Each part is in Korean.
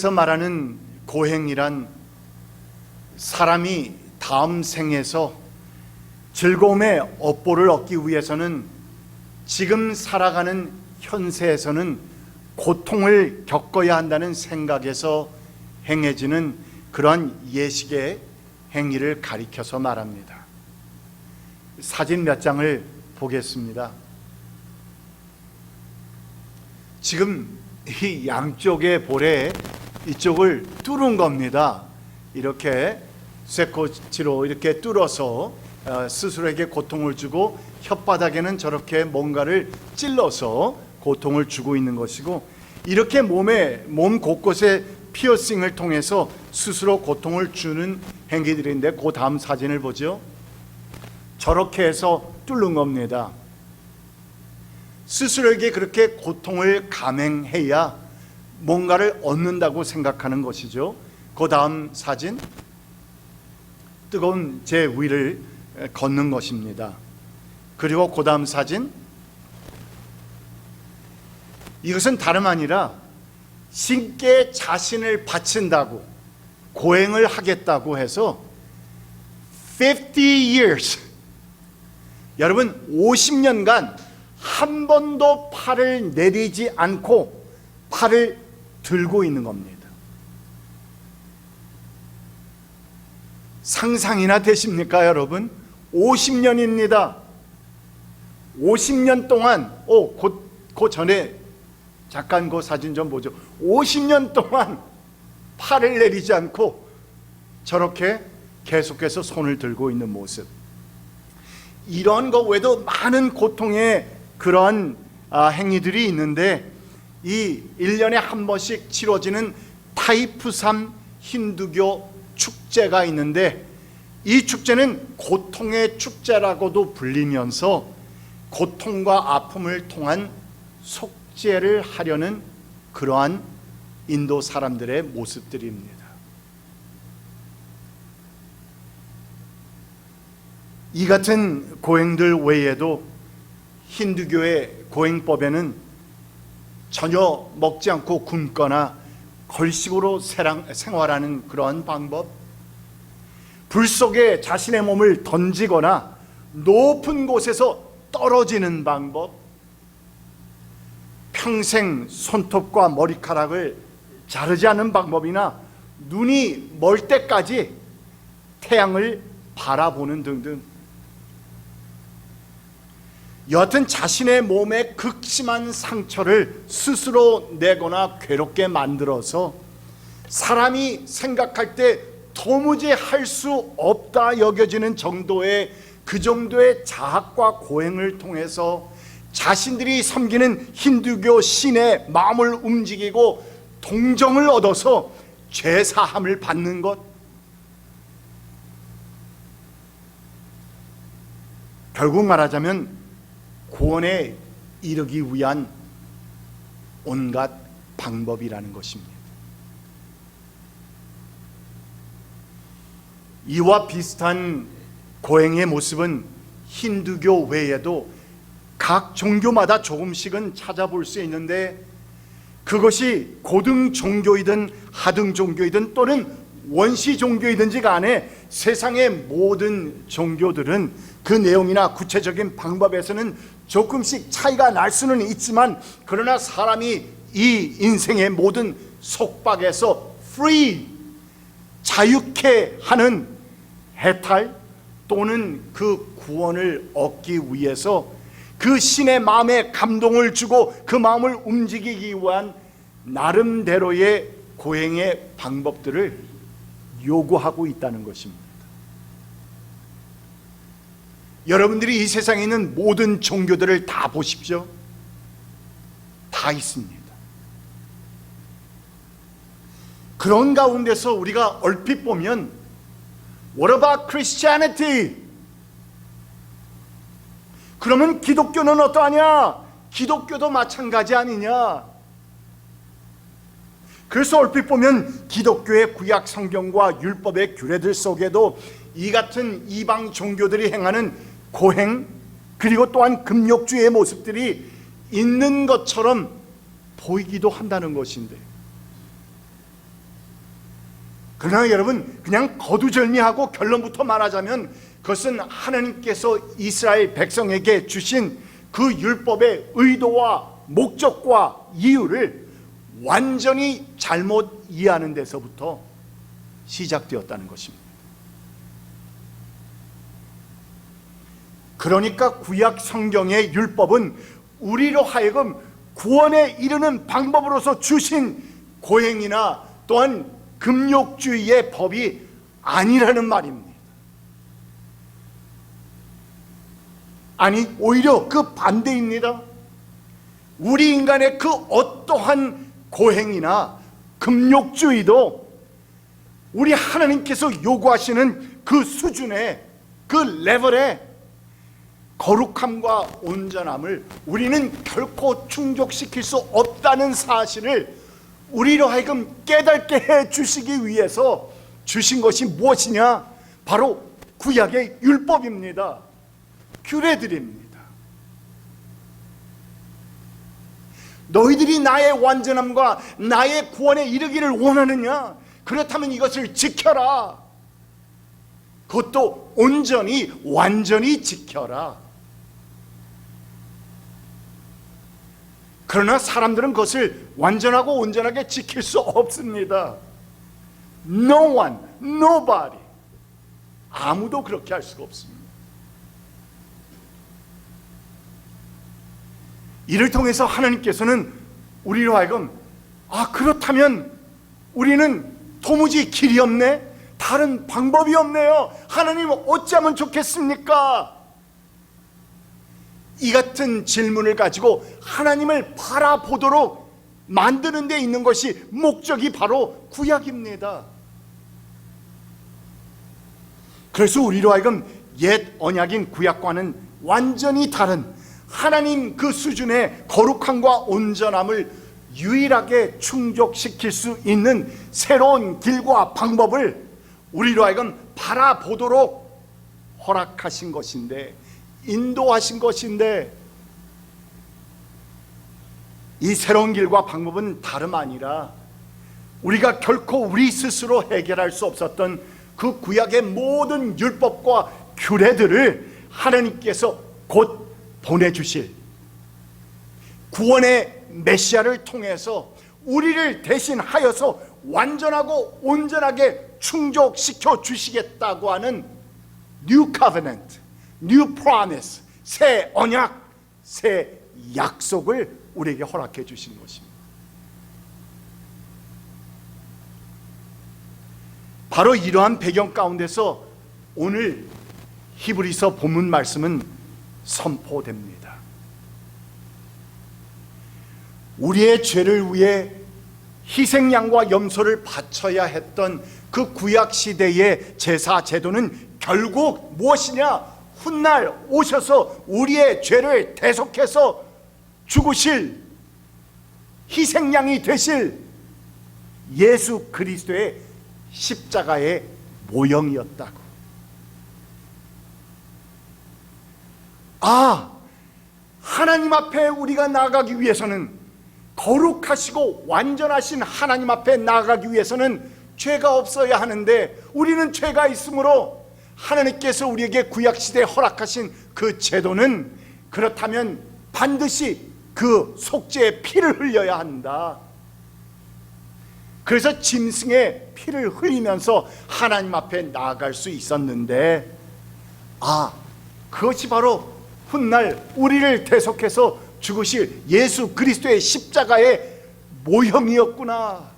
그래서 말하는 고행이란 사람이 다음 생에서 즐거움의 업보를 얻기 위해서는 지금 살아가는 현세에서는 고통을 겪어야 한다는 생각에서 행해지는 그러한 예식의 행위를 가리켜서 말합니다. 사진 몇 장을 보겠습니다. 지금 이 양쪽의 볼에 이쪽을 뚫은 겁니다. 이렇게 쇠꼬치로 이렇게 뚫어서 스스로에게 고통을 주고 혓바닥에는 저렇게 뭔가를 찔러서 고통을 주고 있는 것이고, 이렇게 몸 곳곳에 피어싱을 통해서 스스로 고통을 주는 행위들인데, 그 다음 사진을 보죠. 저렇게 해서 뚫는 겁니다. 스스로에게 그렇게 고통을 감행해야 뭔가를 얻는다고 생각하는 것이죠. 그 다음 사진, 뜨거운 제 위를 걷는 것입니다. 그리고 그 다음 사진, 이것은 다름 아니라 신께 자신을 바친다고, 고행을 하겠다고 해서 50 years, 여러분 50년간 한 번도 팔을 내리지 않고 팔을 들고 있는 겁니다. 상상이나 되십니까, 여러분? 50년입니다. 50년 동안, 그 전에 잠깐 그 사진 좀 보죠. 50년 동안 팔을 내리지 않고 저렇게 계속해서 손을 들고 있는 모습. 이런 것 외에도 많은 고통의 그러한 행위들이 있는데, 이 1년에 한 번씩 치러지는 타이프 3 힌두교 축제가 있는데, 이 축제는 고통의 축제라고도 불리면서 고통과 아픔을 통한 속죄를 하려는 그러한 인도 사람들의 모습들입니다. 이 같은 고행들 외에도 힌두교의 고행법에는 전혀 먹지 않고 굶거나 걸식으로 생활하는 그러한 방법, 불 속에 자신의 몸을 던지거나 높은 곳에서 떨어지는 방법, 평생 손톱과 머리카락을 자르지 않는 방법이나 눈이 멀 때까지 태양을 바라보는 등등, 여하튼 자신의 몸에 극심한 상처를 스스로 내거나 괴롭게 만들어서 사람이 생각할 때 도무지 할 수 없다 여겨지는 정도의 그 정도의 자학과 고행을 통해서 자신들이 섬기는 힌두교 신의 마음을 움직이고 동정을 얻어서 죄사함을 받는 것, 결국 말하자면 구원에 이르기 위한 온갖 방법이라는 것입니다. 이와 비슷한 고행의 모습은 힌두교 외에도 각 종교마다 조금씩은 찾아볼 수 있는데, 그것이 고등 종교이든 하등 종교이든 또는 원시 종교이든지 간에 세상의 모든 종교들은 그 내용이나 구체적인 방법에서는 조금씩 차이가 날 수는 있지만, 그러나 사람이 이 인생의 모든 속박에서 자유케 하는 해탈 또는 그 구원을 얻기 위해서 그 신의 마음에 감동을 주고 그 마음을 움직이기 위한 나름대로의 고행의 방법들을 요구하고 있다는 것입니다. 여러분들이 이 세상에 있는 모든 종교들을 다 보십시오. 다 있습니다. 그런 가운데서 우리가 얼핏 보면 What about Christianity? 그러면 기독교는 어떠하냐? 기독교도 마찬가지 아니냐? 그래서 얼핏 보면 기독교의 구약 성경과 율법의 규례들 속에도 이 같은 이방 종교들이 행하는 고행, 그리고 또한 금욕주의 모습들이 있는 것처럼 보이기도 한다는 것인데, 그러나 여러분, 그냥 거두절미하고 결론부터 말하자면 그것은 하나님께서 이스라엘 백성에게 주신 그 율법의 의도와 목적과 이유를 완전히 잘못 이해하는 데서부터 시작되었다는 것입니다. 그러니까 구약 성경의 율법은 우리로 하여금 구원에 이르는 방법으로서 주신 고행이나 또한 금욕주의의 법이 아니라는 말입니다. 아니, 오히려 그 반대입니다. 우리 인간의 그 어떠한 고행이나 금욕주의도 우리 하나님께서 요구하시는 그 수준의 그 레벨의 거룩함과 온전함을 우리는 결코 충족시킬 수 없다는 사실을 우리로 하여금 깨닫게 해 주시기 위해서 주신 것이 무엇이냐? 바로 구약의 율법입니다. 규례들입니다. 너희들이 나의 완전함과 나의 구원에 이르기를 원하느냐? 그렇다면 이것을 지켜라. 그것도 온전히 완전히 지켜라. 그러나 사람들은 그것을 완전하고 온전하게 지킬 수 없습니다. No one, nobody. 아무도 그렇게 할 수가 없습니다. 이를 통해서 하나님께서는 우리로 하여금 그렇다면 우리는 도무지 길이 없네? 다른 방법이 없네요. 하나님 어찌하면 좋겠습니까? 이 같은 질문을 가지고 하나님을 바라보도록 만드는 데 있는 것이 목적이 바로 구약입니다. 그래서 우리로 하여금 옛 언약인 구약과는 완전히 다른 하나님 그 수준의 거룩함과 온전함을 유일하게 충족시킬 수 있는 새로운 길과 방법을 우리로 하여금 바라보도록 허락하신 것인데, 인도하신 것인데, 이 새로운 길과 방법은 다름 아니라 우리가 결코 우리 스스로 해결할 수 없었던 그 구약의 모든 율법과 규례들을 하나님께서 곧 보내주실 구원의 메시아를 통해서 우리를 대신하여서 완전하고 온전하게 충족시켜 주시겠다고 하는 New Covenant, New Promise, 새 언약, 새 약속을 우리에게 허락해 주신 것입니다. 바로 이러한 배경 가운데서 오늘 히브리서 본문 말씀은 선포됩니다. 우리의 죄를 위해 희생양과 염소를 바쳐야 했던 그 구약 시대의 제사 제도는 결국 무엇이냐? 훗날 오셔서 우리의 죄를 대속해서 죽으실 희생양이 되실 예수 그리스도의 십자가의 모형이었다고. 하나님 앞에 우리가 나아가기 위해서는, 거룩하시고 완전하신 하나님 앞에 나아가기 위해서는 죄가 없어야 하는데, 우리는 죄가 있으므로 하나님께서 우리에게 구약시대에 허락하신 그 제도는, 그렇다면 반드시 그 속죄의 피를 흘려야 한다. 그래서 짐승의 피를 흘리면서 하나님 앞에 나아갈 수 있었는데, 그것이 바로 훗날 우리를 대속해서 죽으실 예수 그리스도의 십자가의 모형이었구나.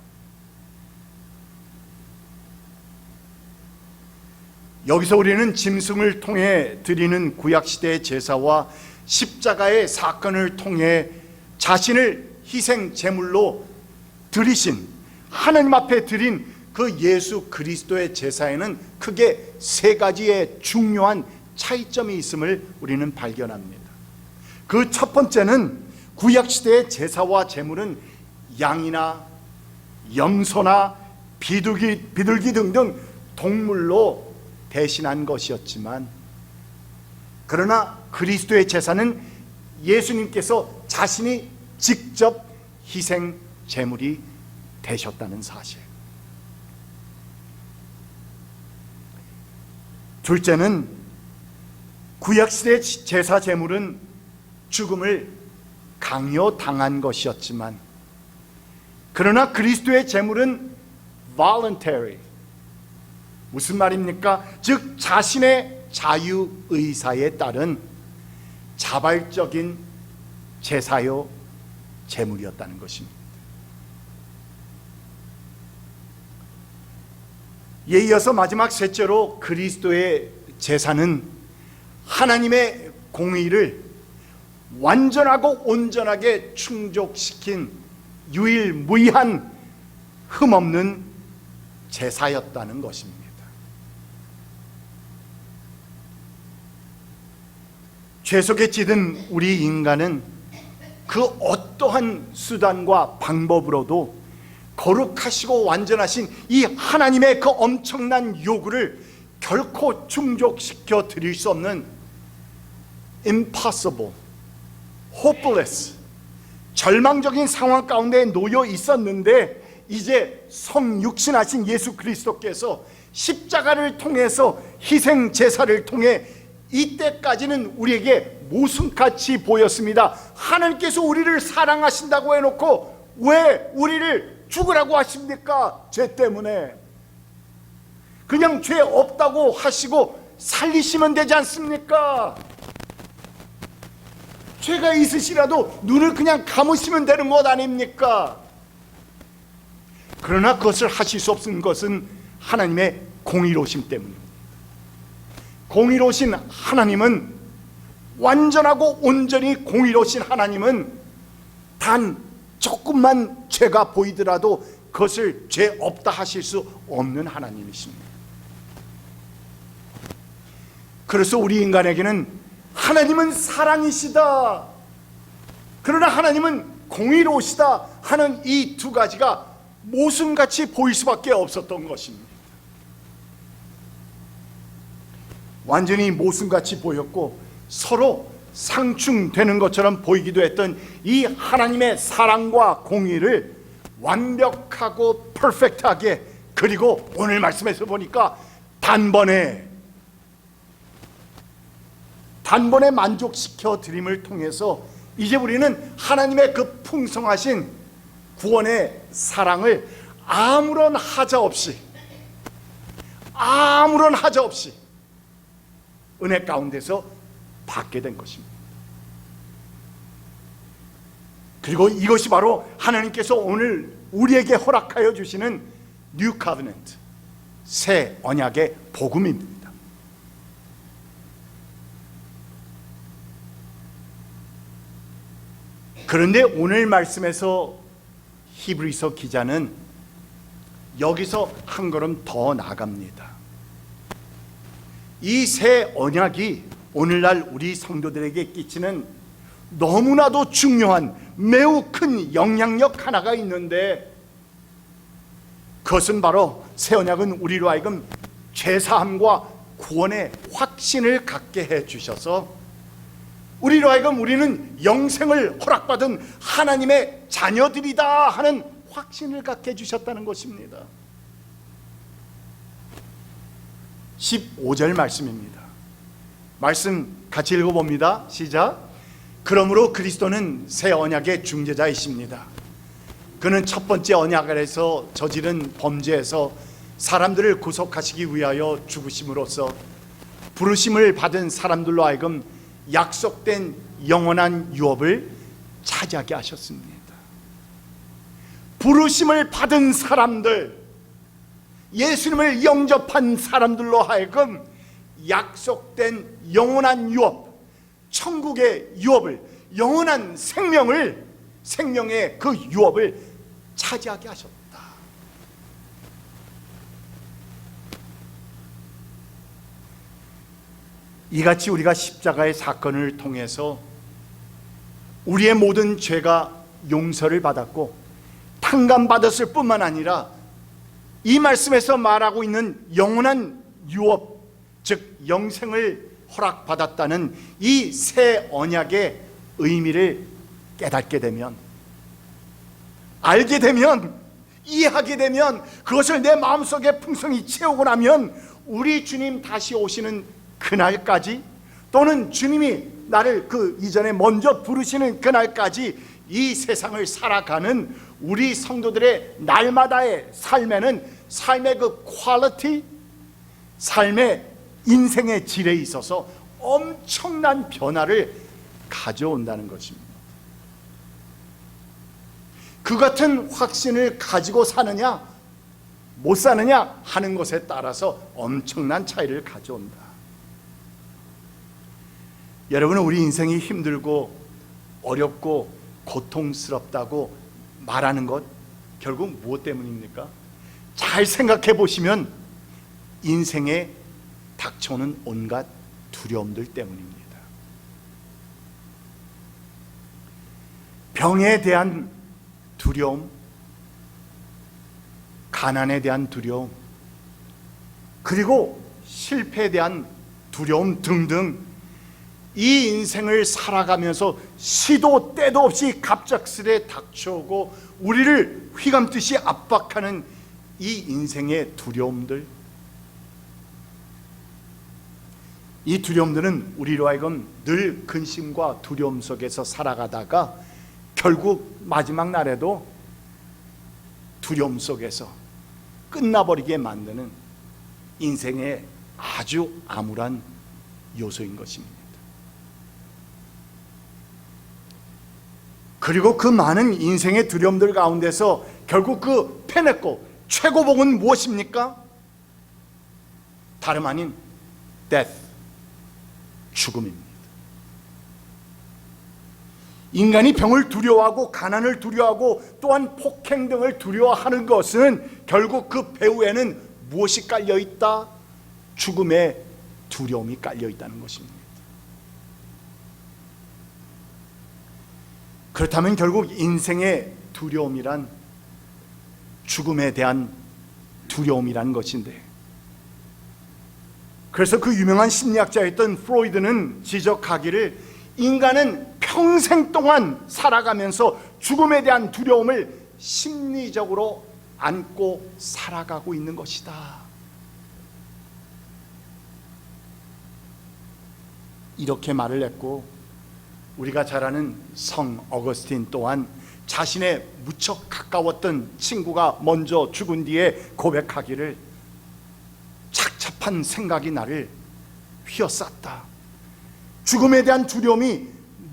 여기서 우리는 짐승을 통해 드리는 구약시대의 제사와 십자가의 사건을 통해 자신을 희생 제물로 드리신, 하나님 앞에 드린 그 예수 그리스도의 제사에는 크게 세 가지의 중요한 차이점이 있음을 우리는 발견합니다. 그 첫 번째는 구약시대의 제사와 제물은 양이나 염소나 비둘기 등등 동물로 대신한 것이었지만, 그러나 그리스도의 제사는 예수님께서 자신이 직접 희생 제물이 되셨다는 사실. 둘째는 구약시대 제사 제물은 죽음을 강요당한 것이었지만, 그러나 그리스도의 제물은 voluntary. 무슨 말입니까? 즉 자신의 자유의사에 따른 자발적인 제사요 제물이었다는 것입니다. 이에 이어서 마지막 셋째로 그리스도의 제사는 하나님의 공의를 완전하고 온전하게 충족시킨 유일무이한 흠없는 제사였다는 것입니다. 죄 속에 찌든 우리 인간은 그 어떠한 수단과 방법으로도 거룩하시고 완전하신 이 하나님의 그 엄청난 요구를 결코 충족시켜 드릴 수 없는 impossible, hopeless, 절망적인 상황 가운데 놓여 있었는데, 이제 성육신하신 예수 그리스도께서 십자가를 통해서 희생 제사를 통해 이때까지는 우리에게 모순같이 보였습니다. 하나님께서 우리를 사랑하신다고 해놓고 왜 우리를 죽으라고 하십니까? 죄 때문에. 그냥 죄 없다고 하시고 살리시면 되지 않습니까? 죄가 있으시라도 눈을 그냥 감으시면 되는 것 아닙니까? 그러나 그것을 하실 수 없는 것은 하나님의 공의로우심 때문입니다. 공의로우신 하나님은, 완전하고 온전히 공의로우신 하나님은 단 조금만 죄가 보이더라도 그것을 죄 없다 하실 수 없는 하나님이십니다. 그래서 우리 인간에게는 하나님은 사랑이시다, 그러나 하나님은 공의로우시다 하는 이 두 가지가 모순같이 보일 수밖에 없었던 것입니다. 완전히 모순같이 보였고 서로 상충되는 것처럼 보이기도 했던 이 하나님의 사랑과 공의를 완벽하고 퍼펙트하게, 그리고 오늘 말씀에서 보니까 단번에 만족시켜 드림을 통해서 이제 우리는 하나님의 그 풍성하신 구원의 사랑을 아무런 하자 없이 은혜 가운데서 받게 된 것입니다. 그리고 이것이 바로 하나님께서 오늘 우리에게 허락하여 주시는 New Covenant, 새 언약의 복음입니다. 그런데 오늘 말씀에서 히브리서 기자는 여기서 한 걸음 더 나아갑니다. 이 새 언약이 오늘날 우리 성도들에게 끼치는 너무나도 중요한 매우 큰 영향력 하나가 있는데, 그것은 바로 새 언약은 우리로 하여금 죄사함과 구원의 확신을 갖게 해 주셔서 우리로 하여금 우리는 영생을 허락받은 하나님의 자녀들이다 하는 확신을 갖게 해 주셨다는 것입니다. 15절 말씀입니다. 말씀 같이 읽어봅니다. 시작. 그러므로 그리스도는 새 언약의 중재자이십니다. 그는 첫 번째 언약 아래서 저지른 범죄에서 사람들을 구속하시기 위하여 죽으심으로써 부르심을 받은 사람들로 하여금 약속된 영원한 유업을 차지하게 하셨습니다. 부르심을 받은 사람들, 예수님을 영접한 사람들로 하여금 약속된 영원한 유업, 천국의 유업을, 영원한 생명의 그 유업을 차지하게 하셨다. 이같이 우리가 십자가의 사건을 통해서 우리의 모든 죄가 용서를 받았고 탕감받았을 뿐만 아니라 이 말씀에서 말하고 있는 영원한 유업, 즉 영생을 허락받았다는 이 새 언약의 의미를 깨닫게 되면, 알게 되면, 이해하게 되면, 그것을 내 마음속에 풍성히 채우고 나면 우리 주님 다시 오시는 그날까지, 또는 주님이 나를 그 이전에 먼저 부르시는 그날까지 이 세상을 살아가는 우리 성도들의 날마다의 삶에는 삶의 그 퀄리티, 삶의 인생의 질에 있어서 엄청난 변화를 가져온다는 것입니다. 그 같은 확신을 가지고 사느냐 못 사느냐 하는 것에 따라서 엄청난 차이를 가져온다. 여러분은 우리 인생이 힘들고 어렵고 고통스럽다고 말하는 것 결국 무엇 때문입니까? 잘 생각해 보시면 인생에 닥쳐오는 온갖 두려움들 때문입니다. 병에 대한 두려움, 가난에 대한 두려움, 그리고 실패에 대한 두려움 등등, 이 인생을 살아가면서 시도 때도 없이 갑작스레 닥쳐오고 우리를 휘감듯이 압박하는 이 인생의 두려움들, 이 두려움들은 우리로 하여금 늘 근심과 두려움 속에서 살아가다가 결국 마지막 날에도 두려움 속에서 끝나버리게 만드는 인생의 아주 암울한 요소인 것입니다. 그리고 그 많은 인생의 두려움들 가운데서 결국 그 페냈고 최고봉은 무엇입니까? 다름 아닌 death, 죽음입니다. 인간이 병을 두려워하고 가난을 두려워하고 또한 폭행 등을 두려워하는 것은 결국 그 배후에는 무엇이 깔려있다? 죽음의 두려움이 깔려있다는 것입니다. 그렇다면 결국 인생의 두려움이란 죽음에 대한 두려움이라는 것인데, 그래서 그 유명한 심리학자였던 프로이드는 지적하기를 인간은 평생 동안 살아가면서 죽음에 대한 두려움을 심리적으로 안고 살아가고 있는 것이다. 이렇게 말을 했고, 우리가 잘 아는 성 어거스틴 또한 자신의 무척 가까웠던 친구가 먼저 죽은 뒤에 고백하기를, 착잡한 생각이 나를 휘어쌌다. 죽음에 대한 두려움이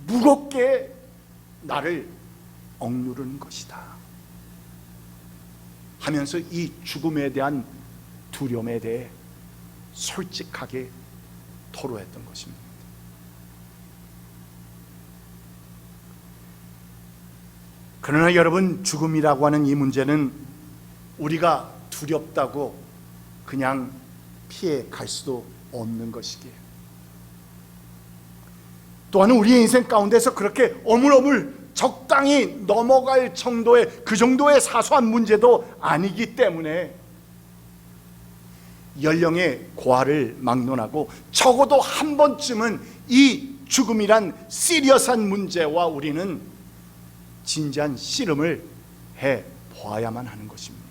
무겁게 나를 억누르는 것이다 하면서 이 죽음에 대한 두려움에 대해 솔직하게 토로했던 것입니다. 그러나 여러분, 죽음이라고 하는 이 문제는 우리가 두렵다고 그냥 피해 갈 수도 없는 것이기에, 또한 우리의 인생 가운데서 그렇게 어물어물 적당히 넘어갈 정도의 그 정도의 사소한 문제도 아니기 때문에 연령의 고하를 막론하고 적어도 한 번쯤은 이 죽음이란 시리어스한 문제와 우리는 진지한 씨름을 해 보아야만 하는 것입니다.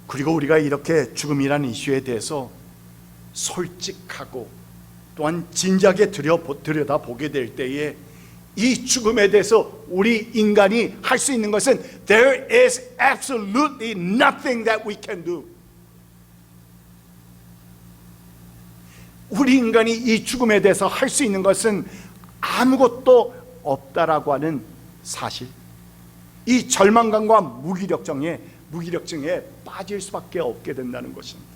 그리고 우리가 이렇게 죽음이라는 이슈에 대해서 솔직하고 또한 진지하게 들여다보게 될 때에 이 죽음에 대해서 우리 인간이 할 수 있는 것은 There is absolutely nothing that we can do. 우리 인간이 이 죽음에 대해서 할 수 있는 것은 아무것도 없다라고 하는 사실, 이 절망감과 무기력증에 빠질 수밖에 없게 된다는 것입니다.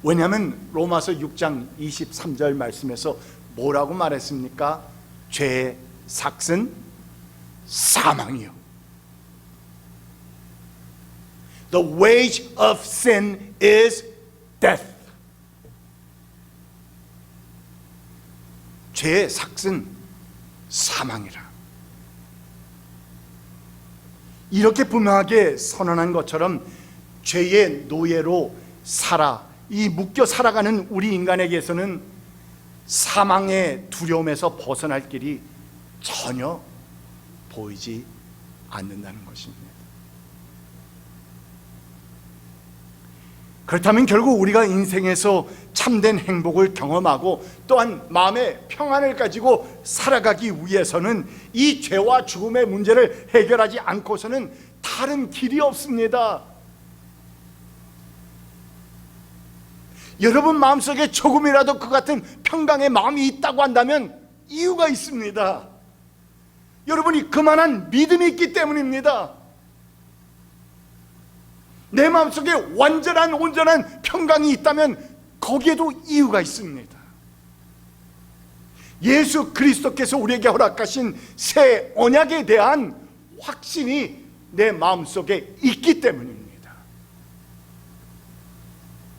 왜냐하면 로마서 6장 23절 말씀에서 뭐라고 말했습니까? 죄의 삭은 사망이요. The wage of sin is death. 죄의 삭은 사망이라. 이렇게 분명하게 선언한 것처럼 죄의 노예로 이 묶여 살아가는 우리 인간에게서는 사망의 두려움에서 벗어날 길이 전혀 보이지 않는다는 것입니다. 그렇다면 결국 우리가 인생에서 참된 행복을 경험하고 또한 마음의 평안을 가지고 살아가기 위해서는 이 죄와 죽음의 문제를 해결하지 않고서는 다른 길이 없습니다. 여러분 마음속에 조금이라도 그 같은 평강의 마음이 있다고 한다면 이유가 있습니다. 여러분이 그만한 믿음이 있기 때문입니다. 내 마음속에 온전한 평강이 있다면 거기에도 이유가 있습니다. 예수 그리스도께서 우리에게 허락하신 새 언약에 대한 확신이 내 마음속에 있기 때문입니다.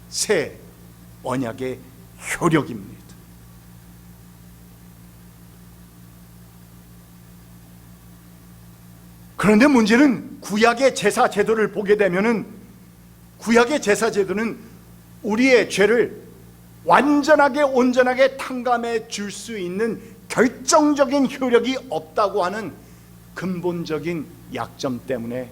새 언약의 효력입니다. 그런데 문제는 구약의 제사 제도를 보게 되면은 구약의 제사 제도는 우리의 죄를 완전하게 온전하게 탕감해 줄 수 있는 결정적인 효력이 없다고 하는 근본적인 약점 때문에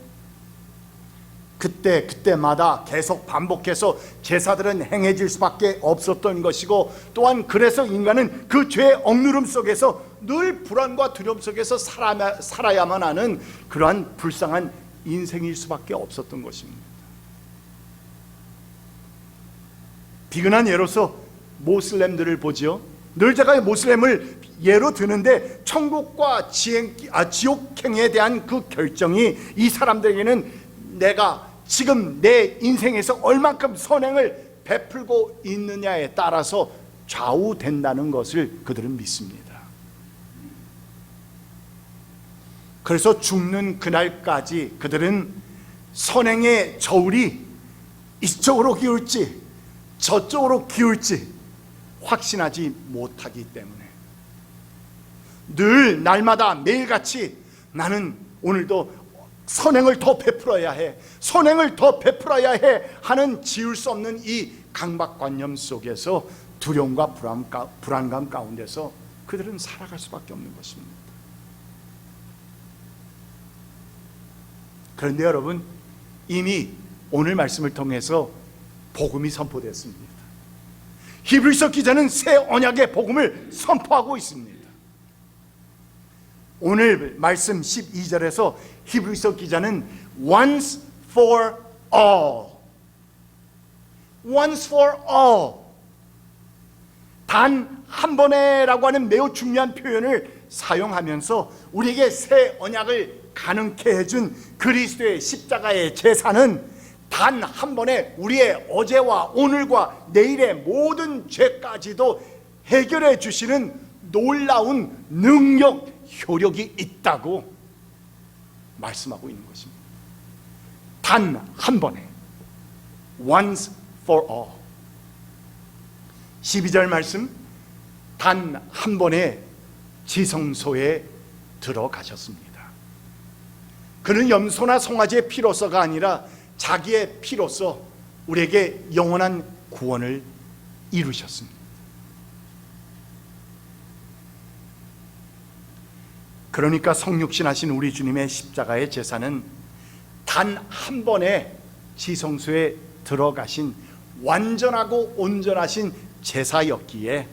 그때마다 계속 반복해서 제사들은 행해질 수밖에 없었던 것이고, 또한 그래서 인간은 그 죄의 억누름 속에서 늘 불안과 두려움 속에서 살아야만 하는 그러한 불쌍한 인생일 수밖에 없었던 것입니다. 비근한 예로서 모슬렘들을 보지요. 늘 제가 모슬렘을 예로 드는데 천국과 지옥행에 대한 그 결정이 이 사람들에게는 내가 지금 내 인생에서 얼만큼 선행을 베풀고 있느냐에 따라서 좌우된다는 것을 그들은 믿습니다. 그래서 죽는 그날까지 그들은 선행의 저울이 이쪽으로 기울지 저쪽으로 기울지 확신하지 못하기 때문에 늘 날마다 매일같이 나는 오늘도 선행을 더 베풀어야 해, 선행을 더 베풀어야 해 하는 지울 수 없는 이 강박관념 속에서 두려움과 불안감 가운데서 그들은 살아갈 수밖에 없는 것입니다. 그런데 여러분, 이미 오늘 말씀을 통해서 복음이 선포됐습니다. 히브리서 기자는 새 언약의 복음을 선포하고 있습니다. 오늘 말씀 12절에서 히브리서 기자는 once for all, once for all, 단 한 번에라고 하는 매우 중요한 표현을 사용하면서 우리에게 새 언약을 가능케 해준 그리스도의 십자가의 제사는 단 한 번에 우리의 어제와 오늘과 내일의 모든 죄까지도 해결해 주시는 놀라운 능력, 효력이 있다고 말씀하고 있는 것입니다. 단 한 번에, once for all. 12절 말씀, 단 한 번에 지성소에 들어가셨습니다. 그는 염소나 송아지의 피로서가 아니라 자기의 피로서 우리에게 영원한 구원을 이루셨습니다. 그러니까 성육신하신 우리 주님의 십자가의 제사는 단 한 번에 지성소에 들어가신 완전하고 온전하신 제사였기에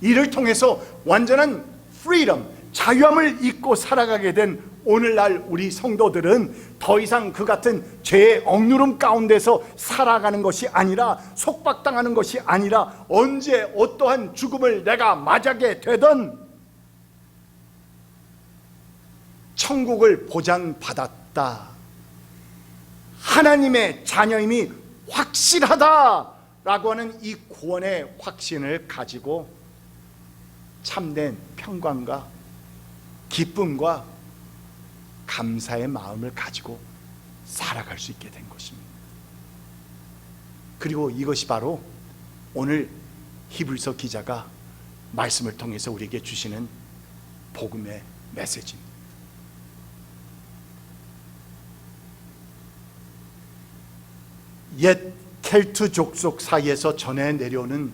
이를 통해서 완전한 프리덤, 자유함을 잊고 살아가게 된 오늘날 우리 성도들은 더 이상 그 같은 죄의 억누름 가운데서 살아가는 것이 아니라, 속박당하는 것이 아니라, 언제 어떠한 죽음을 내가 맞이하게 되든 천국을 보장받았다, 하나님의 자녀임이 확실하다라고 하는 이 구원의 확신을 가지고 참된 평강과 기쁨과 감사의 마음을 가지고 살아갈 수 있게 된 것입니다. 그리고 이것이 바로 오늘 히브리서 기자가 말씀을 통해서 우리에게 주시는 복음의 메시지입니다. 옛 켈트 족속 사이에서 전해 내려오는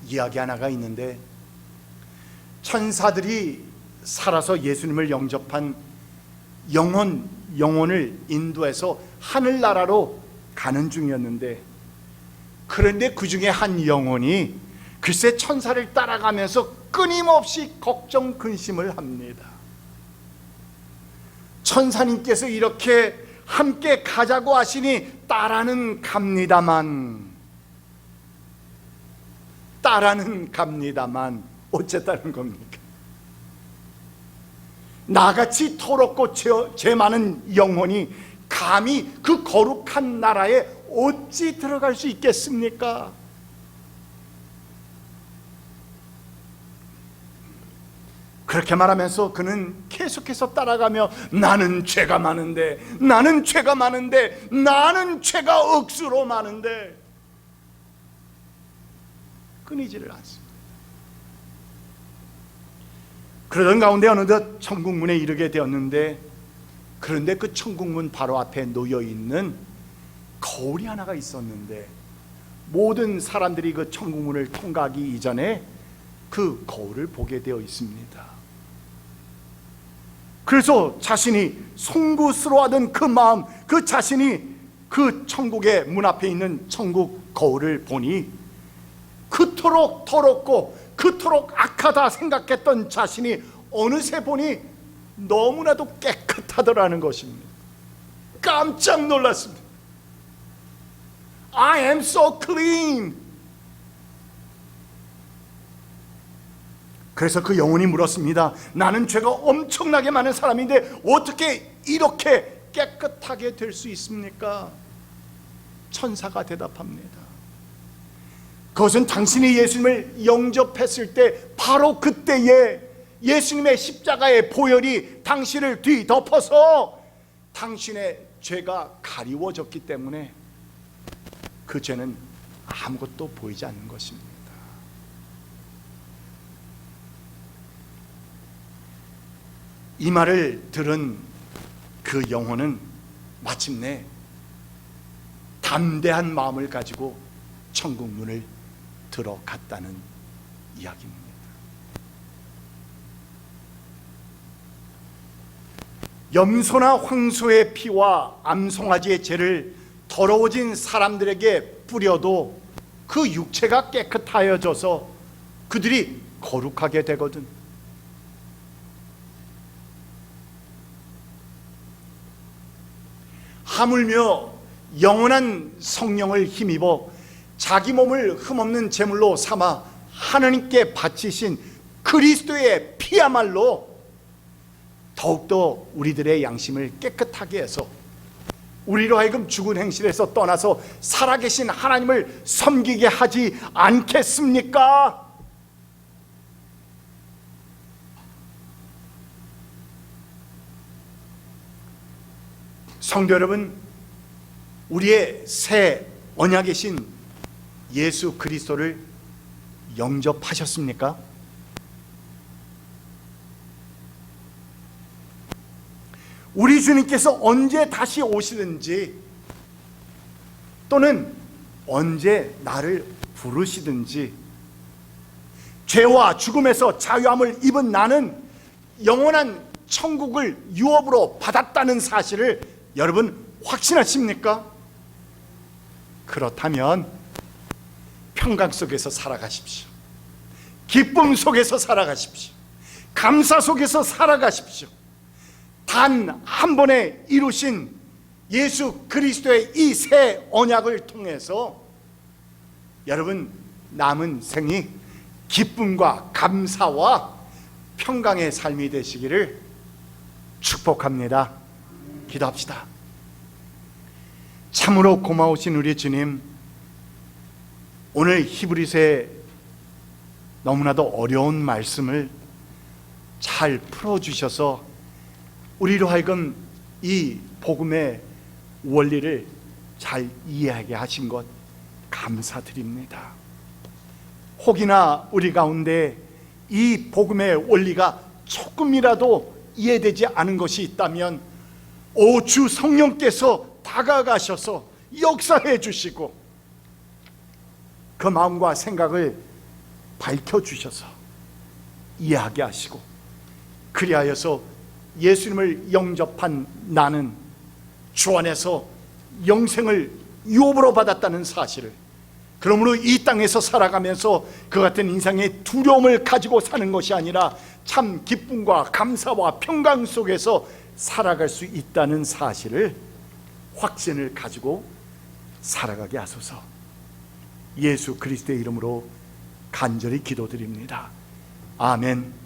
이야기 하나가 있는데, 천사들이 살아서 예수님을 영접한 영혼을 인도해서 하늘나라로 가는 중이었는데, 그런데 그 중에 한 영혼이 글쎄 천사를 따라가면서 끊임없이 걱정 근심을 합니다. 천사님께서 이렇게 함께 가자고 하시니 따라는 갑니다만 어쨌다는 겁니까? 나같이 더럽고 죄 많은 영혼이 감히 그 거룩한 나라에 어찌 들어갈 수 있겠습니까? 그렇게 말하면서 그는 계속해서 따라가며 나는 죄가 많은데, 나는 죄가 억수로 많은데 끊이지를 않습니다. 그러던 가운데 어느덧 천국문에 이르게 되었는데, 그런데 그 천국문 바로 앞에 놓여있는 거울이 하나가 있었는데, 모든 사람들이 그 천국문을 통과하기 이전에 그 거울을 보게 되어 있습니다. 그래서 자신이 송구스러워하던 그 마음, 그 자신이 그 천국의 문 앞에 있는 천국 거울을 보니 그토록 더럽고 그토록 악하다 생각했던 자신이 어느새 보니 너무나도 깨끗하더라는 것입니다. 깜짝 놀랐습니다. I am so clean. 그래서 그 영혼이 물었습니다. 나는 죄가 엄청나게 많은 사람인데 어떻게 이렇게 깨끗하게 될 수 있습니까? 천사가 대답합니다. 그것은 당신이 예수님을 영접했을 때 바로 그때에 예수님의 십자가의 보혈이 당신을 뒤덮어서 당신의 죄가 가리워졌기 때문에 그 죄는 아무것도 보이지 않는 것입니다. 이 말을 들은 그 영혼은 마침내 담대한 마음을 가지고 천국 문을 들어갔다는 이야기입니다. 염소나 황소의 피와 암송아지의 죄를 더러워진 사람들에게 뿌려도 그 육체가 깨끗하여져서 그들이 거룩하게 되거든. 하물며 영원한 성령을 힘입어 자기 몸을 흠없는 제물로 삼아 하나님께 바치신 그리스도의 피야말로 더욱더 우리들의 양심을 깨끗하게 해서 우리로 하여금 죽은 행실에서 떠나서 살아계신 하나님을 섬기게 하지 않겠습니까? 성도 여러분, 우리의 새 언약이신 예수 그리스도를 영접하셨습니까? 우리 주님께서 언제 다시 오시든지 또는 언제 나를 부르시든지 죄와 죽음에서 자유함을 입은 나는 영원한 천국을 유업으로 받았다는 사실을 여러분 확신하십니까? 그렇다면 평강 속에서 살아가십시오. 기쁨 속에서 살아가십시오. 감사 속에서 살아가십시오. 단 한 번에 이루신 예수 그리스도의 이 새 언약을 통해서 여러분 남은 생이 기쁨과 감사와 평강의 삶이 되시기를 축복합니다. 기도합시다. 참으로 고마우신 우리 주님, 오늘 히브리서의 너무나도 어려운 말씀을 잘 풀어주셔서 우리로 하여금 이 복음의 원리를 잘 이해하게 하신 것 감사드립니다. 혹이나 우리 가운데 이 복음의 원리가 조금이라도 이해되지 않은 것이 있다면 오 주 성령께서 다가가셔서 역사해 주시고 그 마음과 생각을 밝혀주셔서 이해하게 하시고 그리하여서 예수님을 영접한 나는 주 안에서 영생을 유업으로 받았다는 사실을, 그러므로 이 땅에서 살아가면서 그 같은 인생의 두려움을 가지고 사는 것이 아니라 참 기쁨과 감사와 평강 속에서 살아갈 수 있다는 사실을, 확신을 가지고 살아가게 하소서. 예수 그리스도의 이름으로 간절히 기도드립니다. 아멘.